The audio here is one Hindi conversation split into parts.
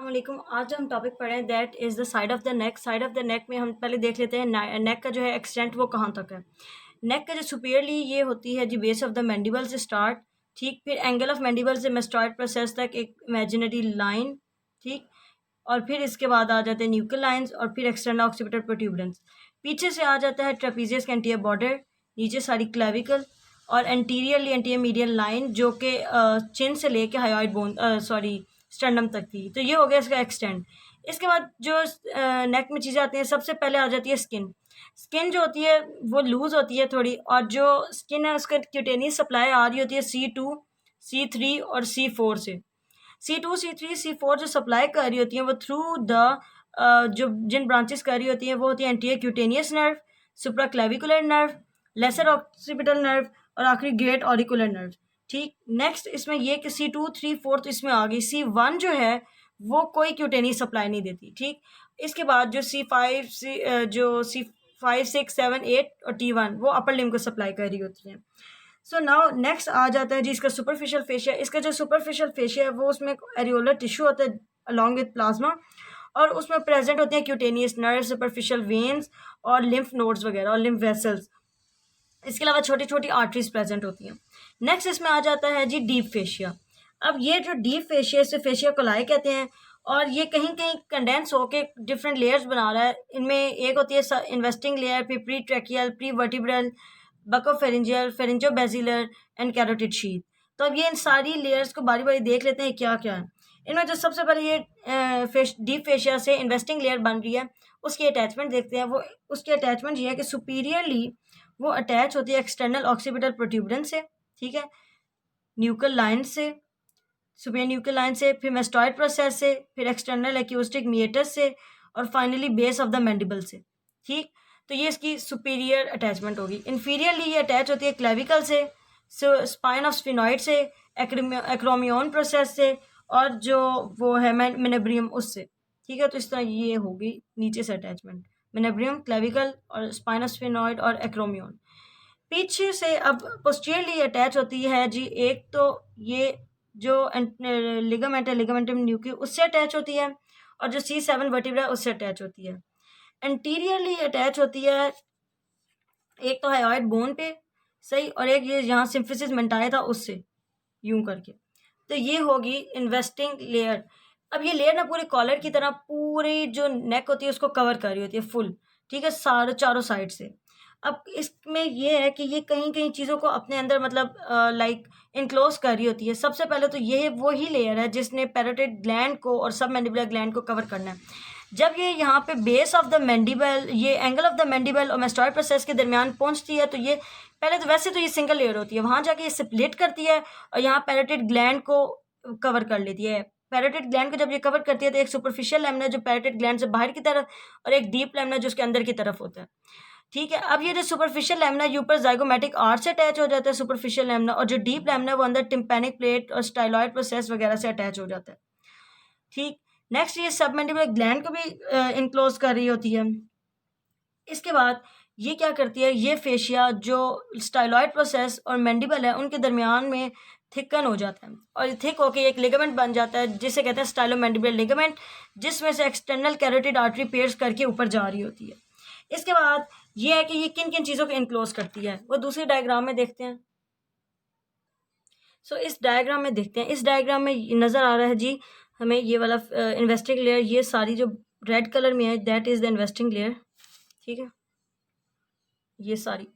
वालेकुम। आज हम टॉपिक पढ़ें that is the side of the neck. Side of the neck में हम पहले देख लेते हैं नेक का जो है एक्सटेंट वो कहाँ तक है। नेक का जो सुपीरियरली ये होती है जी बेस ऑफ द मैंडिबल से स्टार्ट, ठीक, फिर एंगल ऑफ मैंडिबल से मेस्टॉइड प्रोसेस तक एक इमेजिनरी लाइन, ठीक, और फिर इसके बाद आ जाते हैं न्यूक्लियर लाइंस और फिर एक्सटर्नल ऑक्सीपिटल प्रोट्यूबरेंस। पीछे से आ जाता है ट्रेपीजियस का एंटीरियर बॉर्डर, नीचे सारी क्लेविकल और एंटीरियरली एंटीरियर मीडियल लाइन जो कि चिन से लेके हायोइड बोन स्टर्नम तक थी। तो ये हो गया इसका एक्सटेंड। इसके बाद जो नेक में चीज़ें आती हैं, सबसे पहले आ जाती है स्किन। स्किन जो होती है वो लूज़ होती है थोड़ी, और जो स्किन है उसका क्यूटेनियस सप्लाई आ रही होती है C2, C3 और C4 से। C2, C3, C4 जो सप्लाई कर रही होती हैं वो थ्रू द जो जिन ब्रांचेस कर रही होती हैं वो होती है anterior cutaneous nerve, supraclavicular nerve, lesser occipital nerve और आखिरी ग्रेट ऑरिकुलर नर्व। ठीक, नेक्स्ट इसमें ये कि C2, 3, 4 तो इसमें आ गई। C1 जो है वो कोई क्यूटेनियस सप्लाई नहीं देती। ठीक, इसके बाद जो C5, 6, 7, 8 और T1 वो अपर लिम्ब को सप्लाई कर रही होती हैं। सो नाउ नेक्स्ट आ जाता है जी इसका सुपरफिशियल फेशिया। इसका जो सुपरफिशियल फेशिया है वो उसमें एरियोलर टिश्यू होता है अलॉन्ग विद प्लाज्मा, और उसमें प्रेजेंट होते हैं क्यूटेनियस नर्व, सुपरफिशियल वेन्स और लिम्फ नोड्स वगैरह और लिम्फ वेसल्स। इसके अलावा छोटी छोटी आर्टरीज प्रेजेंट होती हैं। नेक्स्ट इसमें आ जाता है जी डीप फेशिया। अब ये जो डीप फेशिया इसे फेशिया कोलाई कहते हैं, और ये कहीं कहीं कंडेंस होके डिफरेंट लेयर्स बना रहा है। इनमें एक होती है इन्वेस्टिंग लेयर, फिर pre tracheal, pre vertebral, buccopharyngeal, pharyngobasilar and carotid sheath. तो अब ये इन सारी लेयर्स को बारी बारी देख लेते हैं क्या क्या है। इनमें जो सबसे पहले ये डीप फेशिया से इन्वेस्टिंग लेयर बन रही है उसकी अटैचमेंट देखते हैं। वो उसकी अटैचमेंट ये है कि सुपीरियरली वो अटैच होती है एक्सटर्नल ऑक्सीपिटल प्रोट्यूबरेंस से, ठीक है, न्यूक्लियर लाइन से, सुपीरियर न्यूक्लियर लाइन से, फिर मेस्टॉइड प्रोसेस से, फिर एक्सटर्नल एक्यूस्टिक मिएटस से और finally base of the mandible से। ठीक, तो ये इसकी सुपीरियर अटैचमेंट होगी। इन्फीरियरली ये अटैच होती है क्लेविकल से, स्पाइन ऑफ स्फिनॉइड से, एक्रोमियन प्रोसेस से और जो वो है मेनेब्रियम उससे। ठीक है, तो इस तरह ये होगी नीचे से अटैचमेंट, मेनेब्रियम, क्लेविकल और स्पाइन ऑफ स्फिनॉइड और एक्रोमियन। पीछे से अब पोस्टीरियरली अटैच होती है जी, एक तो ये जो लिगामेंट है, लिगामेंटम न्यूक्ली, उससे अटैच होती है, और जो C7 वर्टिब्रा उससे अटैच होती है। एंटीरियरली अटैच होती है एक तो हायोइड बोन पे, सही, और एक ये यहाँ सिम्फिसिस मेंटाई था उससे, यूं करके। तो ये होगी इन्वेस्टिंग लेयर। अब ये लेयर ना पूरे कॉलर की तरह पूरी जो नेक होती है उसको कवर कर रही होती है फुल, ठीक है, सारे चारों साइड से। अब इसमें ये है कि ये कहीं कहीं चीज़ों को अपने अंदर मतलब लाइक इनक्लोज कर रही होती है। सबसे पहले तो ये वही लेयर है जिसने पैरोटिड ग्लैंड को और सब मैंडिबुलर ग्लैंड को कवर करना है। जब ये यहाँ पे बेस ऑफ द मैंडिबल, ये एंगल ऑफ द मैंडिबल और मेस्टॉइड प्रोसेस के दरमियान पहुँचती है, तो ये पहले तो वैसे तो ये सिंगल लेयर होती है, वहाँ जाके ये स्प्लिट करती है और यहाँ पैरोटिड ग्लैंड को कवर कर लेती है। पैरोटिड ग्लैंड को जब ये कवर करती है तो एक सुपरफिशियल लैमिना जो पैरोटिड ग्लैंड से बाहर की तरफ और एक डीप लैमिना जो उसके अंदर की तरफ होता है। ठीक है, अब ये जो सुपरफिशियल लैमिना ऊपर जाइगोमेटिक आर्च से अटैच हो जाता है सुपरफिशियल लैमिना, और जो डीप लैमिना वो अंदर टिम्पैनिक प्लेट और स्टाइलॉइड प्रोसेस वगैरह से अटैच हो जाता है। ठीक, नेक्स्ट ये सबमैंडिबुलर ग्लैंड को भी इनक्लोज कर रही होती है। इसके बाद ये क्या करती है, ये फेशिया जो स्टाइलॉइड प्रोसेस और मैंडिबल है उनके दरमियान में थिकन हो जाता है, और थिक होकर एक लिगामेंट बन जाता है जिसे कहते हैं स्टाइलोमैंडिबुलर लिगामेंट, जिसमें से एक्सटर्नल कैरोटिड आर्टरी पेयर्स करके ऊपर जा रही होती है। इसके बाद ये है कि ये किन किन चीज़ों को इनक्लोज करती है वो दूसरे डायग्राम में देखते हैं। सो इस डायग्राम में देखते हैं। इस डायग्राम में नज़र आ रहा है जी हमें ये वाला इन्वेस्टिंग लेयर, ये सारी जो रेड कलर में है that is the investing layer, ठीक है, ये सारी।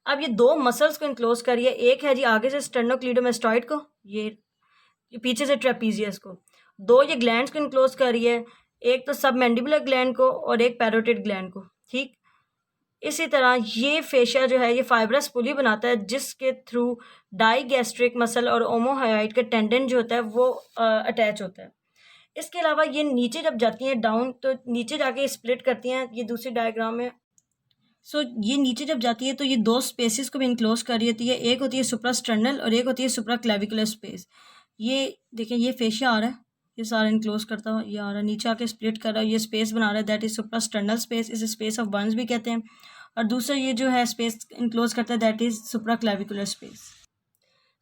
अब ये दो मसल्स को इनक्लोज करिए, एक है जी आगे से स्टर्नोक्लीडोमास्टॉइड को, ये पीछे से ट्रेपीजियस को। दो ये ग्लैंड्स को इनक्लोज करिए, एक तो सबमैंडिबुलर ग्लैंड को और एक पैरोटिड ग्लैंड को। ठीक, इसी तरह ये फेशिया जो है ये फाइब्रस पुली बनाता है जिसके थ्रू डाइगैस्ट्रिक मसल और ओमोहायोइड का टेंडन जो होता है वो अटैच होता है। इसके अलावा ये नीचे जब जाती हैं डाउन, तो नीचे जाके स्प्लिट करती हैं, ये दूसरी डायग्राम में। सो ये नीचे जब जाती है तो ये दो स्पेसिस को भी इनक्लोज कर रही होती है, एक होती है सुप्रास्टर्नल और एक होती है सुप्राक्लेविकुलर स्पेस। ये देखें, ये फेशिया आ रहा है, ये सारा इनक्लोज करता हुआ ये आ रहा है, नीचे आके स्प्लिट कर रहा है, ये स्पेस बना रहा है, दैट इज सुप्रास्टर्नल स्पेस, इसे स्पेस ऑफ बर्न्स भी कहते हैं। और दूसरा ये जो है स्पेस इनक्लोज करता है that is supraclavicular space.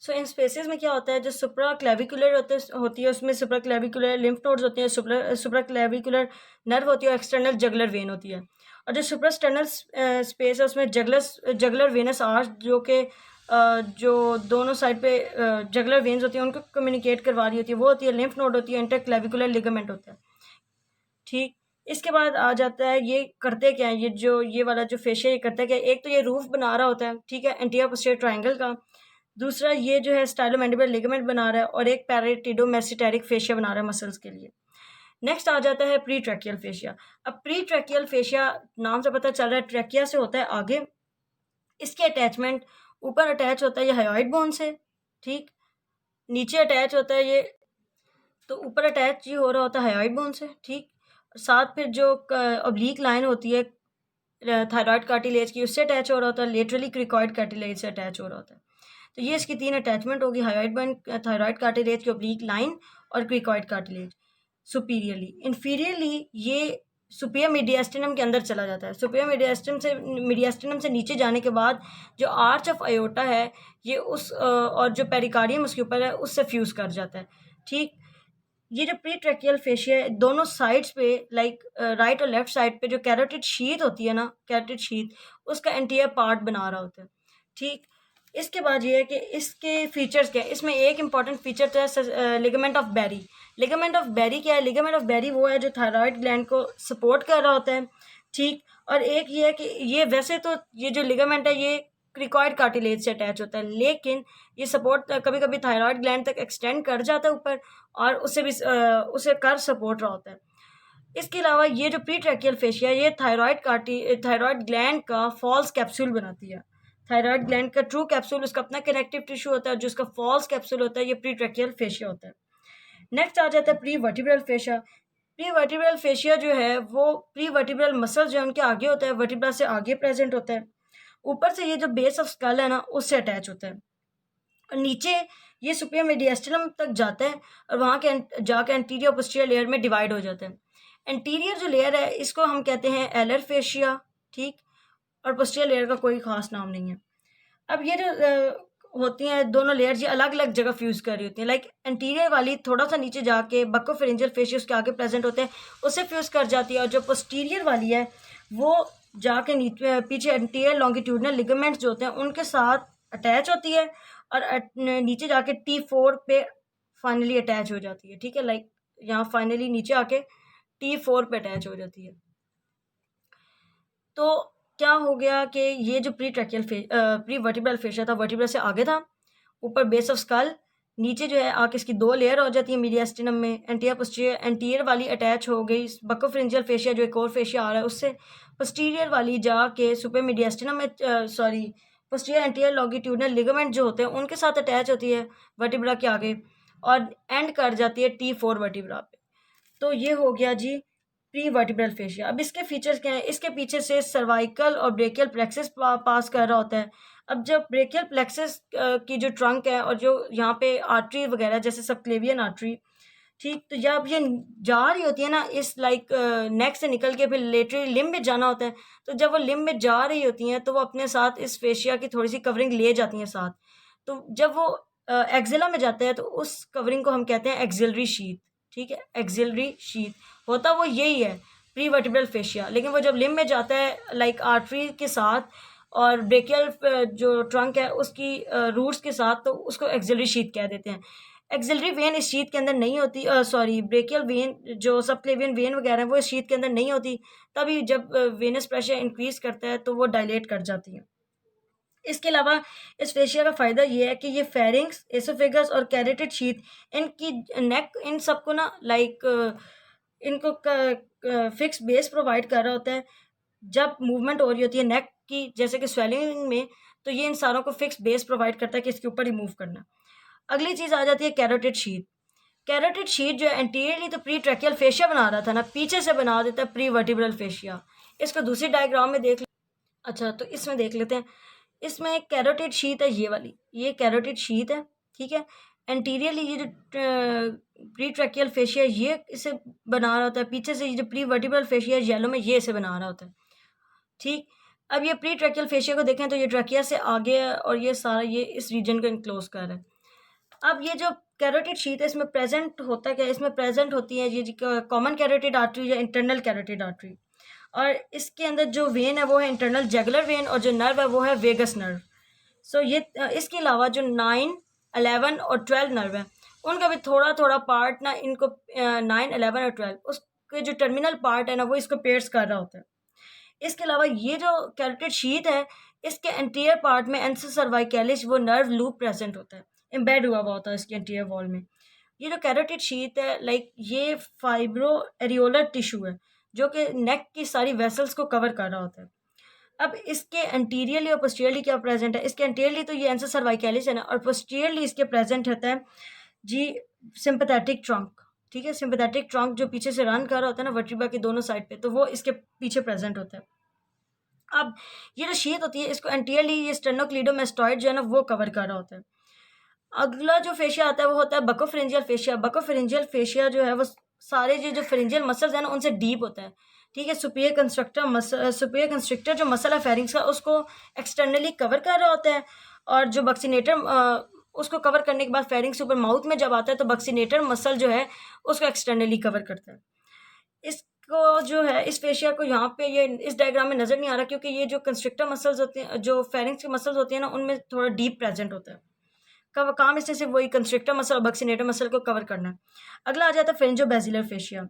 So in spaces में क्या होता है, जो सुप्रा क्लेविकुलर होती है उसमें सुप्रा क्लेविकुलर लिम्फ नोड्स होते हैं, सुप्रा क्लेविकुलर नर्व होती है और एक्सटर्नल जगलर वेन होती है। और जो सुप्रास्टेनल स्पेस है उसमें जगलर वेनस आर्च जो कि जो दोनों साइड पे जगलर वेन्स होती हैं उनको कम्युनिकेट करवा रही होती है, वो होती है लिम्फ नोड होती है, इंटरक्लेविकुलर लिगामेंट होता है। ठीक, इसके बाद आ जाता है ये करते क्या है, ये वाला जो फेशिया ये करता है क्या, एक तो ये रूफ बना रहा होता है, ठीक है, एंटीरियर पोस्टीरियर ट्रायंगल का। दूसरा ये जो है स्टाइलोमैंडिबुलर लिगामेंट बना रहा है और एक पैराटिडोमेसिटेरिक फेशिया बना रहा है मसल्स के लिए। नेक्स्ट आ जाता है प्री ट्रैकियल फेशिया। अब प्री ट्रैकियल फेशिया नाम से पता चल रहा है ट्रैकिया से होता है आगे, इसके अटैचमेंट ऊपर अटैच होता है ये हायोइड बोन से, ठीक, नीचे अटैच होता है ये, तो ऊपर अटैच ये हो रहा होता है हायोइड बोन से, ठीक, साथ फिर जो ऑब्लिक लाइन होती है थायराइड कार्टिलेज की उससे अटैच हो रहा होता है, लेटरली क्रिकॉइड कार्टिलेज से अटैच हो रहा होता है। तो ये इसकी 3 अटैचमेंट होगी, हायोइड बोन, थायराइड कार्टिलेज की ऑब्लिक लाइन और क्रिकॉइड कार्टिलेज। सुपीरियरली, इन्फीरियरली ये सुपियर मीडियास्टिनम के अंदर चला जाता है। सुपियर मीडियास्टिनम से नीचे जाने के बाद जो आर्च ऑफ अयोटा है ये उस और जो पेरिकार्डियम उसके ऊपर है उससे फ्यूज़ कर जाता है, ठीक। ये जो प्री ट्रैकियल फेशिया है दोनों साइड्स पे लाइक राइट और लेफ्ट साइड पे जो कैरोटिड शीथ होती है ना, कैरोटिड शीथ उसका एंटीरियर पार्ट बना रहा होता है, ठीक। इसके बाद ये है कि इसके फीचर्स क्या है, इसमें एक इंपॉर्टेंट फीचर तो है ligament of Berry. Ligament of Berry क्या है, लिगामेंट ऑफ बेरी वो है जो थायराइड ग्लैंड को सपोर्ट कर रहा होता है, ठीक। और एक ये है कि ये वैसे तो ये जो लिगामेंट है ये क्रिकॉइड कार्टिलेज से अटैच होता है, लेकिन ये सपोर्ट कभी कभी थायराइड ग्लैंड तक एक्सटेंड कर जाता है ऊपर और उसे कर सपोर्ट रहा होता है। इसके अलावा ये जो प्री ट्रैकियल फेशिया ये थायराइड ग्लैंड का फॉल्स कैप्सूल बनाती है। थायराइड ग्लैंड का ट्रू कैप्सूल उसका अपना कनेक्टिव टिश्यू होता है, जो उसका फॉल्स कैप्सूल होता है ये प्री ट्रैकियल फेशिया होता है। नेक्स्ट आ जाता है pre vertebral fascia. Pre vertebral fascia जो है वो प्री वर्टिब्रल मसल जो है उनके आगे होता है, वर्टिब्रा से आगे प्रेजेंट होता है, ऊपर से ये जो बेस ऑफ स्कल है ना उससे अटैच होता है और नीचे ये सुपियर मीडियास्टिनम तक जाता है और वहाँ के जाकर एंटीरियर पोस्टीरियर लेयर में डिवाइड हो जाता है। एंटीरियर जो लेयर है इसको हम कहते हैं एलर फेशिया, ठीक, और पोस्टीरियर लेयर का कोई खास नाम नहीं है। अब ये जो होती हैं दोनों लेयर्स ये अलग अलग जगह फ्यूज़ कर रही होती हैं, लाइक एंटीरियर वाली थोड़ा सा नीचे जाके बक्कोफेरेंजियल फेशिया उसके आगे प्रेजेंट होते हैं उससे फ्यूज़ कर जाती है, और जो पोस्टीरियर वाली है वो जाके नीचे पीछे एंटीरियर लॉन्गिट्यूडनल लिगामेंट्स जो होते हैं उनके साथ अटैच होती है और नीचे जाके T4 पे फाइनली अटैच हो जाती है, ठीक है, लाइक यहाँ फाइनली नीचे आके T4 पे अटैच हो जाती है। तो क्या हो गया कि ये जो प्री वर्टिब्रल फेशिया था वर्टिब्रा से आगे था, ऊपर बेस ऑफ स्कल, नीचे जो है आके इसकी 2 लेयर हो जाती है मीडियास्टिनम में, एंटीरियर पोस्टीरियर, एंटीरियर वाली अटैच हो गई बक्कोफेरेंजियल फेशिया जो एक और फेशिया आ रहा है उससे, पोस्टीरियर वाली जाके सुपर मीडियास्टिनम में पोस्टीरियर एंटीरियर लॉन्गिट्यूडनल लिगामेंट जो होते हैं उनके साथ अटैच होती है वर्टिब्रा के आगे और एंड कर जाती है T4 वर्टिब्रा पे। तो ये हो गया जी प्री वर्टिब्रल फेशिया। अब इसके फीचर्स क्या हैं, इसके पीछे से सर्वाइकल और ब्रेकियल प्लेक्सस पास कर रहा होता है। अब जब ब्रेकियल प्लेक्सस की जो ट्रंक है और जो यहाँ पे आर्टरी वगैरह जैसे सबक्लेवियन आर्टरी, ठीक, तो जब ये जा रही होती है ना इस लाइक नेक से निकल के फिर लेटरली लिम्ब में जाना होता है, तो जब वो लिम्ब में जा रही होती हैं तो वो अपने साथ इस फेशिया की थोड़ी सी कवरिंग ले जाती हैं साथ। तो जब वो एक्जिला में जाता है तो उस कवरिंग को हम कहते हैं एक्सिलरी शीथ, ठीक है, एक्सिलरी शीथ होता वो यही है प्री वर्टिब्रल फेशिया, लेकिन वो जब लिम्ब में जाता है लाइक आर्टरी के साथ और ब्रेकियल जो ट्रंक है उसकी रूट्स के साथ, तो उसको एक्सिलरी शीथ कह देते हैं। एक्सिलरी वेन इस शीथ के अंदर नहीं होती, ब्रेकियल वेन जो सबक्लेवियन वेन वगैरह है वो इस शीथ के अंदर नहीं होती, तभी जब वेनस प्रेशर इंक्रीज करता है तो वो डायलेट कर जाती है। इसके अलावा इस फेशिया का फ़ायदा ये है कि ये फेरिंग्स, एसोफेगस और कैरोटिड शीथ इनकी नेक इन सबको ना लाइक इनको फिक्स बेस प्रोवाइड कर रहा होता है। जब मूवमेंट हो रही होती है नेक की जैसे कि स्वेलिंग में, तो ये इन सारों को फिक्स बेस प्रोवाइड करता है कि इसके ऊपर ही मूव करना। अगली चीज़ आ जाती है कैरोटिड शीथ। कैरोटिड शीथ जो है एंटीरियरली तो प्री ट्रैकियल फेशिया बना रहा था ना, पीछे से बना देता है प्री वर्टिब्रल फेशिया। इसको दूसरी डायग्राम में देख, अच्छा तो इसमें देख लेते हैं। इसमें एक कैरोटिड शीथ है, ये वाली, ये कैरोटिड शीथ है, ठीक है। एंटीरियरली ये जो प्री ट्रैकियल फेशिया ये इसे बना रहा होता है, पीछे से ये जो प्री वर्टिब्रल फेशिया येलो में ये इसे बना रहा होता है, ठीक। अब ये प्री ट्रैकियल फेशिया को देखें तो ये ट्रैकिया से आगे है और ये सारा ये इस रीजन को इनक्लोज कर रहा है। अब ये जो कैरोटिड शीथ है इसमें प्रेजेंट होता क्या है, इसमें प्रेजेंट होती है ये कॉमन कैरोटिड आर्टरी या इंटरनल कैरोटिड आर्टरी, और इसके अंदर जो वेन है वो है इंटरनल जगुलर वेन, और जो नर्व है वो है वेगस नर्व। सो ये इसके अलावा जो 9, 11 और 12 नर्व है उनका भी थोड़ा थोड़ा पार्ट ना इनको 9, 11 और 12 उसके जो टर्मिनल पार्ट है ना वो इसको पेयर्स कर रहा होता है। इसके अलावा ये जो कैरोटिड शीथ है इसके एंटीरियर पार्ट में एंसस सर्वाइकैलिस वो नर्व लूप प्रेजेंट होता है, एम्बेड हुआ होता है इसके एंटीरियर वॉल में। ये जो कैरोटिड शीथ है लाइक ये फाइब्रो एरियोलर टिश्यू है जो कि नेक की सारी वेसल्स को कवर कर रहा होता है। अब इसके एंटीरियरली और पोस्टीरियरली क्या प्रेजेंट है, इसके एंटीरियरली तो ये एंसस सर्वाइकैलिस है ना, और पोस्टीरियरली इसके प्रेजेंट होता है जी सिंपैथेटिक ट्रंक। ठीक है, सिंपैथेटिक ट्रंक जो पीछे से रन कर रहा होता है ना वर्टिब्रा के दोनों साइड पे, तो वो इसके पीछे प्रेजेंट होता है। अब ये जो शीथ होती है इसको एंटीरियरली ये स्टेनोक्लीडोमेस्टॉइड जो है ना वो कवर कर रहा होता है। अगला जो फेशिया आता है वो होता है बकोफेरेंजियल फेशिया। बकोफेरेंजियल फेशिया जो है वो सारे ये जो फेरेंजियल मसल्स हैं ना उनसे डीप होता है। ठीक है, सुपीरियर कंस्ट्रिक्टर जो मसल है फेरिंग्स का उसको एक्सटर्नली कवर कर रहा होता है, और जो बक्सीनेटर उसको कवर करने के बाद फेरिंग्स ऊपर माउथ में जब आता है तो बक्सीनेटर मसल जो है उसको एक्सटर्नली कवर करता है। इसको जो है इस फेशिया को यहाँ पे ये इस डायग्राम में नज़र नहीं आ रहा क्योंकि ये जो कंस्ट्रिक्टर मसल्स होते हैं जो फेरिंग्स के मसल्स होते हैं ना उनमें थोड़ा डीप प्रेजेंट होता है। काम इससे सिर्फ वही कंस्ट्रिक्टर मसल और बक्सीनेटर मसल को कवर करना है। अगला आ जाता है फेरिंजो बेसिलर फेशिया।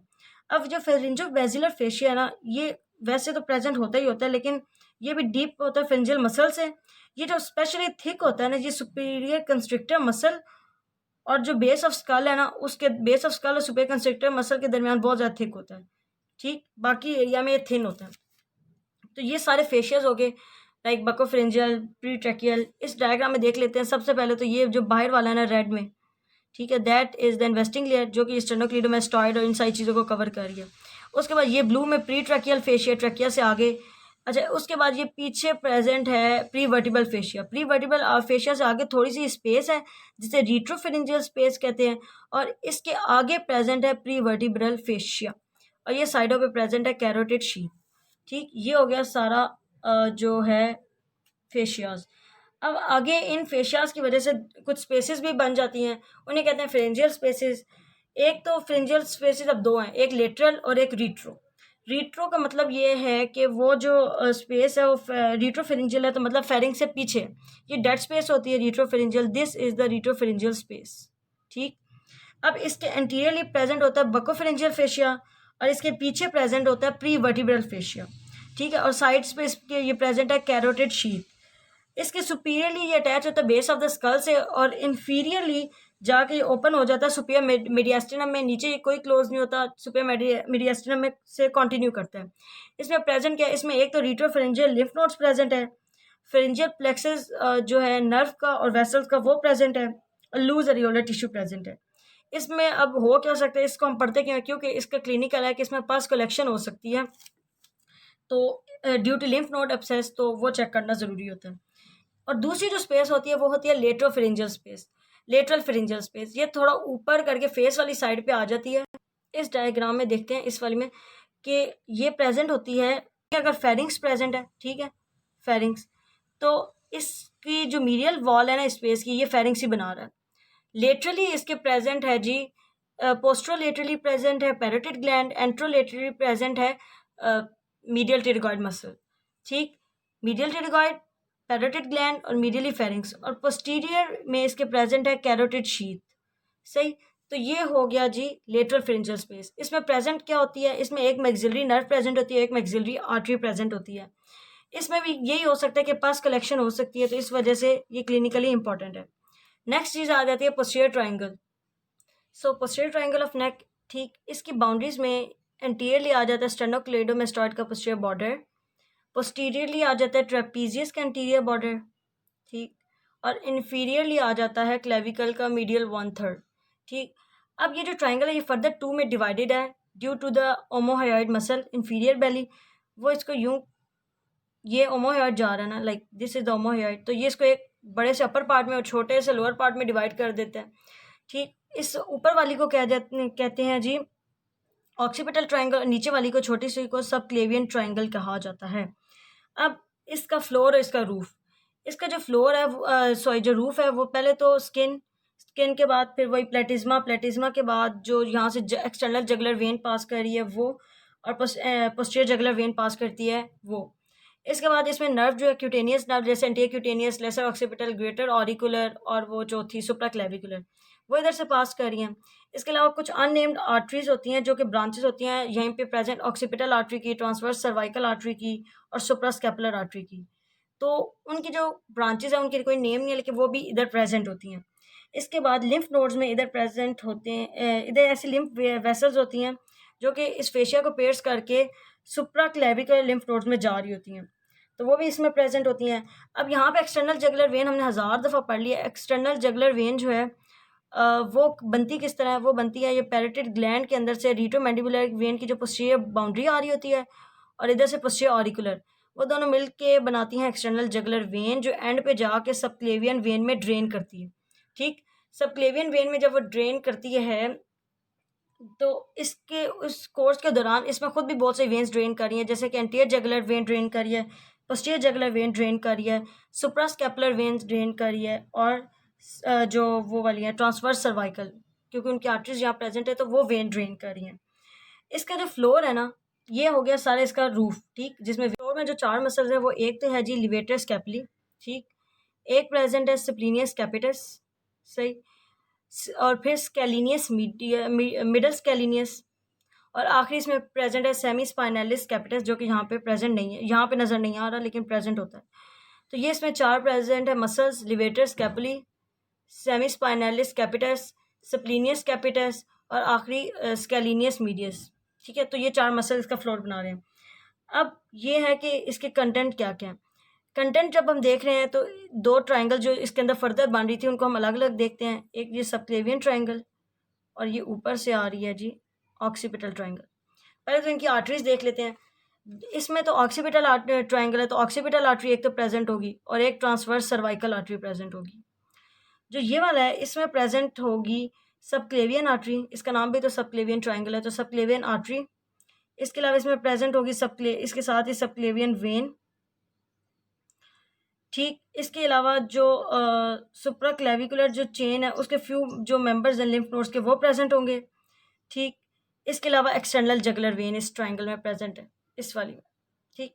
अब जो फेरिंजो बेसिलर फेशिया है ना ये वैसे तो प्रेजेंट होता ही होता है लेकिन ये भी डीप होता है फेरिंजियल मसल से। ये जो स्पेशली थिक होता है ना ये सुपीरियर कंस्ट्रिक्टर मसल और जो बेस ऑफ स्कल है ना उसके बेस ऑफ स्कल और सुपीरियर कंस्ट्रिक्टर मसल के दरमियान बहुत ज़्यादा थिक होता है। ठीक, बाकी एरिया में ये थिन होता है। तो ये सारे फेशियल्स हो गए लाइक बकोफरेंजियल, प्रीट्रैकियल। इस डायग्राम में देख लेते हैं। सबसे पहले तो ये जो बाहर वाला है ना रेड में, ठीक है, that is the investing layer जो कि स्टेनोक्लीडोमेस्टॉइड और इन सारी चीज़ों को कवर कर रही है। उसके बाद ये ब्लू में प्रीट्रैकियल फेशिया, ट्रैकिया से आगे। अच्छा, उसके बाद ये पीछे प्रेजेंट है प्रीवर्टिबल फेशिया। प्रीवर्टिबल फेशिया से आगे थोड़ी सी स्पेस है जिसे रिट्रोफेरेंजियल स्पेस कहते हैं, और इसके आगे प्रेजेंट है प्रीवर्टिब्रल फेशिया, और ये साइडों पे प्रेजेंट है कैरोटिड शीथ। ठीक, ये हो गया सारा जो है फेशियाज। अब आगे इन फेशियाज की वजह से कुछ स्पेसेस भी बन जाती हैं, उन्हें कहते हैं फ्रेंजियल स्पेसेस। एक तो फ्रेंजियल स्पेसेस अब दो हैं, एक लेटरल और एक रीट्रो। रीट्रो का मतलब ये है कि वो जो स्पेस है वो रीट्रोफेरेंजियल है, तो मतलब फेरिंग से पीछे ये डेड स्पेस होती है retropharyngeal. This is the retropharyngeal space. ठीक, अब इसके एंटीरियरली प्रेजेंट होता है बकोफेरेंजियल फेशिया और इसके पीछे प्रेजेंट होता है प्रीवर्टिब्रल फेशिया। ठीक है, और साइड्स पे इसके ये प्रेजेंट है कैरोटिड शीथ। इसके सुपीरियरली ये अटैच होता है बेस ऑफ द स्कल से, और इन्फीरियरली जाके ये ओपन हो जाता है सुपीरियर मीडियास्टिनम में। नीचे ये कोई क्लोज नहीं होता, सुपीरियर मीडियास्टिनम में से कंटिन्यू करता है। इसमें प्रेजेंट क्या है, इसमें एक तो रीट्रोफेरेंजियल लिम्फ नोड्स प्रेजेंट है, फेरेंजियल प्लेक्सस जो है नर्व का और वेसल्स का वो प्रेजेंट है, और लूज एरियोलर टिश्यू प्रेजेंट है। इसमें अब हो क्या सकता है, इसको हम पढ़ते क्यों हैं, क्योंकि इसका क्लिनिकल है कि इसमें पस कलेक्शन हो सकती है, तो due to lymph node abscess, तो वो चेक करना ज़रूरी होता है। और दूसरी जो स्पेस होती है वो होती है लेट्रोफेरेंजियल स्पेस। लेटरल फेरेंजियल स्पेस ये थोड़ा ऊपर करके फेस वाली साइड पे आ जाती है। इस डायग्राम में देखते हैं इस वाली में कि ये प्रेजेंट होती है अगर फेरिंग्स प्रेजेंट है, ठीक है, फेरिंग्स, तो इसकी जो मीडियल वॉल है ना स्पेस की, ये फेरिंग्स ही बना रहा है। लेटरली इसके प्रेजेंट है जी पोस्ट्रोलेटरली प्रेजेंट है पैरोटिड ग्लैंड, एंट्रोलेटरली प्रेजेंट है मीडियल टेरिगॉइड मसल। ठीक, मीडियल टेरिगॉइड, पैरोटिड ग्लैंड और मीडियली फेरिंग्स, और पोस्टीरियर में इसके प्रेजेंट है कैरोटिड शीथ। सही, तो ये हो गया जी लेटरल फेरेंजियल स्पेस। इसमें प्रेजेंट क्या होती है, इसमें एक मैक्सिलरी नर्व प्रेजेंट होती है, एक मैक्सिलरी आर्टरी प्रेजेंट होती है। इसमें भी यही हो सकता है कि पस कलेक्शन हो सकती है, तो इस वजह से ये क्लिनिकली इंपॉर्टेंट है। नेक्स्ट चीज़ आ जाती है posterior triangle. So posterior triangle of neck, ठीक, इसकी बाउंड्रीज में एंटीरियरली आ जाता है स्टेनोक्लेडोमेस्टॉइड का पोस्टीरियर बॉर्डर, पोस्टीरियरली आ जाता है ट्रेपीजियस का एंटीरियर बॉर्डर, ठीक, और इन्फीरियरली आ जाता है क्लेविकल का मीडियल 1/3। ठीक, अब ये जो ट्राइंगल है ये फर्दर 2 में डिवाइडेड है due to the omohyoid muscle inferior belly. वो इसको यूं, ये ओमोहायोइड जा रहा है ना, like this is the omohyoid, तो ये इसको एक बड़े से अपर पार्ट में और छोटे से लोअर पार्ट में डिवाइड कर देते हैं। ठीक, इस ऊपर वाली को कहते हैं जी ऑक्सीपिटल ट्राइंगल, नीचे वाली को छोटी सी को सब क्लेवियन ट्राइंगल कहा जाता है। अब इसका फ्लोर और इसका रूफ, इसका जो फ्लोर है सॉरी जो रूफ है वो पहले तो स्किन, स्किन के बाद फिर वही प्लेटिज्मा के बाद जो यहाँ से एक्सटर्नल जगुलर वेन पास कर रही है वो, और पोस्टीरियर जगुलर वेन पास करती है वो। इसके बाद इसमें नर्व जो है क्यूटेनियस नर्व, जैसे anterior cutaneous, lesser occipital, greater auricular और वो चौथी सुप्राक्लेविकुलर, वो इधर से पास कर रही हैं। इसके अलावा कुछ अननेम्ड आर्टरीज होती हैं जो कि ब्रांचेस होती हैं यहीं पे प्रेजेंट, ऑक्सीपिटल आर्टरी की, ट्रांसवर्स सर्वाइकल आर्टरी की और सुप्रास्कैपुलर आर्टरी की। तो उनकी जो ब्रांचेस हैं उनकी कोई नेम नहीं है, लेकिन वो भी इधर प्रेजेंट होती हैं। इसके बाद लिम्फ नोड्स में इधर प्रेजेंट होते हैं, इधर ऐसी लिम्फ वेसल्स होती हैं जो कि इस फेशिया को पेयर्स करके सुप्राक्लेविकुलर लिम्फ नोड्स में जा रही होती हैं, तो वो भी इसमें प्रेजेंट होती हैं। अब यहाँ पे एक्सटर्नल जगुलर वेन हमने 1000 दफ़ा पढ़ लिया। एक्सटर्नल जगुलर वेन जो है वो बनती किस तरह है, वो बनती है ये पैरेटिड ग्लैंड के अंदर से रीट्रोमैंडिबुलर वेन की जो पोस्टीरियर बाउंड्री आ रही होती है और इधर से पोस्टीरियर ऑरिकुलर, वो दोनों मिल के बनाती हैं एक्सटर्नल जगुलर वेन, जो एंड पे जाके सबक्लेवियन वेन में ड्रेन करती है। ठीक, सबक्लेवियन वेन में जब वो ड्रेन करती है तो इसके उस कोर्स के दौरान इसमें खुद भी बहुत से वेन्स ड्रेन कर रही है, जैसे कि एंटीरियर जगुलर वेन ड्रेन कर रही है, पोस्टीरियर जगुलर वेन ड्रेन कर रही है, सुप्रास्कैपुलर वेन्स ड्रेन कर रही है, और जो वो वाली है ट्रांसवर्स सर्वाइकल, क्योंकि उनकी आर्टरीज यहाँ प्रेजेंट है तो वो वेन ड्रेन कर रही हैं। इसका जो फ्लोर है ना, ये हो गया सारा इसका रूफ। ठीक, जिसमें फ्लोर में जो 4 मसल्स है वो एक तो है जी लिवेटर स्कैपुली, ठीक, एक प्रेजेंट है स्प्लिनियस कैपिटस, सही, और फिर स्कैलिनियस मिडल स्कैलिनियस, और आखिरी इसमें प्रेजेंट है सेमी स्पाइनलिस कैपिटस, जो कि यहाँ पे प्रेजेंट नहीं है, यहाँ पे नज़र नहीं आ रहा लेकिन प्रेजेंट होता है। तो ये इसमें 4 प्रेजेंट है muscles, levator scapulae, semi spinalis capitis, splenius capitis और आखिरी स्कैलिनियस मीडियस। ठीक है, तो ये 4 मसल्स का फ्लोर बना रहे हैं। अब ये है कि इसके कंटेंट क्या क्या है। कंटेंट जब हम देख रहे हैं तो 2 ट्राइंगल जो इसके अंदर फर्दर बन रही थी उनको हम अलग अलग देखते हैं। एक ये सबक्लेवियन ट्राइंगल और ये ऊपर से आ रही है जी ऑक्सीपिटल ट्राइंगल। पहले तो इनकी आर्टरीज देख लेते हैं। इसमें तो ऑक्सीपिटल ट्राइंगल है तो ऑक्सीपिटल आर्टरी एक तो प्रेजेंट होगी और एक ट्रांसवर्स सर्वाइकल आर्टरी प्रेजेंट होगी। जो ये वाला है इसमें प्रेजेंट होगी सबक्लेवियन आर्टरी, इसका नाम भी तो सबक्लेवियन ट्राइंगल है तो सबक्लेवियन आर्टरी। इसके अलावा इसमें प्रेजेंट होगी इसके साथ ही सबक्लेवियन वेन। ठीक, इसके अलावा जो सुप्राक्लेविकुलर जो चेन है उसके फ्यू जो मेंबर्स हैं लिम्फ नोड्स के वो प्रेजेंट होंगे। ठीक, इसके अलावा एक्सटर्नल जगुलर वेन इस ट्राइंगल में प्रेजेंट है, इस वाली में। ठीक,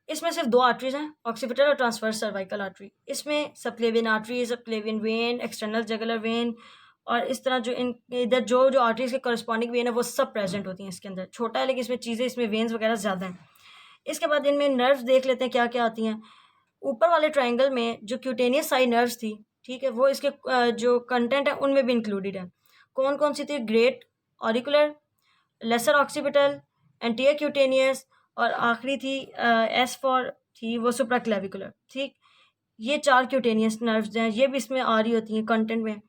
इसमें सिर्फ 2 आर्टरीज हैं, ऑक्सीपिटल और ट्रांसवर्स सर्वाइकल आर्टरी। इसमें subclavian artery, subclavian vein, external jugular vein और इस तरह जो इधर जो जो आर्टरीज के कॉरस्पॉन्डिंग वेन है वो सब प्रेजेंट होती हैं इसके अंदर। छोटा है लेकिन इसमें चीज़ें, इसमें वेन्स वगैरह ज़्यादा हैं। इसके बाद इनमें नर्व्स देख लेते हैं क्या क्या आती हैं। ऊपर वाले ट्राइंगल में जो क्यूटेनियस साइड नर्व्स थी, ठीक है, वो इसके जो कंटेंट है उनमें भी इंक्लूडेड है। कौन कौन सी थी? Great auricular, lesser occipital, anterior cutaneous और आखिरी थी एस फॉर थी वो सुप्राक्लेविकुलर। ठीक, ये 4 क्यूटेनियस नर्व्स हैं, ये भी इसमें आ रही होती हैं कंटेंट में,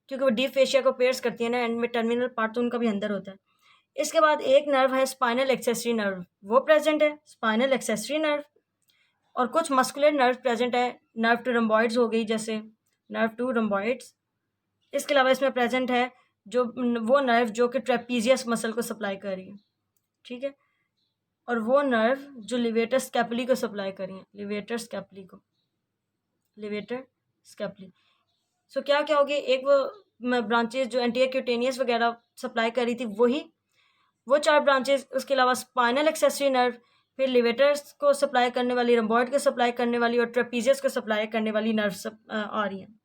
क्योंकि वो डीप फेशिया को पेयर्स करती है ना, एंड में टर्मिनल पार्ट तो उनका भी अंदर होता है। इसके बाद एक नर्व है स्पाइनल एक्सेसरी नर्व, वो प्रेजेंट है, स्पाइनल एक्सेसरी नर्व। और कुछ मस्कुलर नर्व प्रेजेंट है, नर्व टू रम्बॉइड्स हो गई, जैसे नर्व टू रम्बॉइड्स। इसके अलावा इसमें प्रेजेंट है जो वो नर्व जो कि ट्रेपीजियस मसल को सप्लाई कर रही है, ठीक है, और वो नर्व जो लिवेटर स्कैपुली को सप्लाई कर रही है, लिवेटर स्कैपुली को, लिवेटर स्कैपुली। सो क्या क्या होगी, एक वो ब्रांचेस जो एंटीरियर क्यूटेनियस वगैरह सप्लाई कर रही थी वही, वो 4 ब्रांचेस। उसके अलावा स्पाइनल एक्सेसरी नर्व, फिर लिवेटर्स को सप्लाई करने वाली, रम्बॉइड को सप्लाई करने वाली और ट्रेपीजियस को सप्लाई करने वाली नर्व आ रही हैं।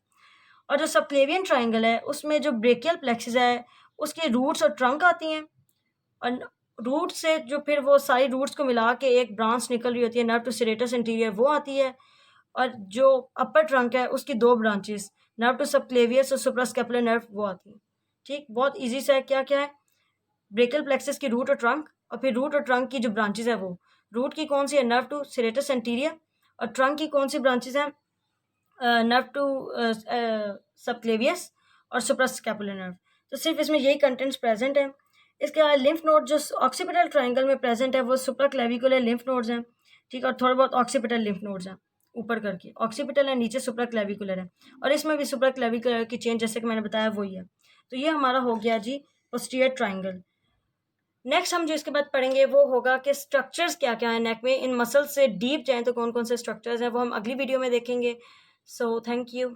और जो सबक्लेवियन ट्राइंगल है उसमें जो ब्रेकियल प्लेक्सिस है उसकी रूट्स और ट्रंक आती हैं, और रूट से जो फिर वो सारी रूट्स को मिला के एक ब्रांच निकल रही होती है, नर्व टू सेरेटस इंटीरियर, वो आती है। और जो अपर ट्रंक है उसकी 2 ब्रांचेस, नर्व टू सबक्लेवियस और सुप्रास्कैपुलर नर्व, वो आती हैं। ठीक, बहुत ईजी सा है। क्या क्या है? ब्रेकियल प्लेक्सिस की रूट और ट्रंक, और फिर रूट और ट्रंक की जो ब्रांचेस है वो, रूट की कौन सी है? नर्व टू सेरेटस एंटीरियर, और ट्रंक की कौन सी ब्रांचेस हैं? नर्व टू सबक्लेवियस और सुप्रास्कैपुलर नर्व। तो सिर्फ इसमें यही कंटेंट्स प्रेजेंट हैं। इसके अलावा लिम्फ नोड जो ऑक्सीपिटल ट्राइंगल में प्रेजेंट है वो सुप्राक्लेविकुलर लिम्फ नोड्स हैं, ठीक, और थोड़े बहुत ऑक्सीपिटल लिम्फ नोड्स हैं, ऊपर करके ऑक्सीपिटल है, नीचे सुप्राक्लेविकुलर है, और इसमें भी सुप्राक्लेविकुलर की चेन जैसे कि मैंने बताया वही है। तो ये हमारा हो गया जी पोस्टीरियर ट्राइंगल। नेक्स्ट हम जो इसके बाद पढ़ेंगे वो होगा कि स्ट्रक्चर्स क्या क्या है नेक में, इन मसल्स से डीप जाएँ तो कौन कौन से स्ट्रक्चर्स हैं, वो हम अगली वीडियो में देखेंगे। So thank you.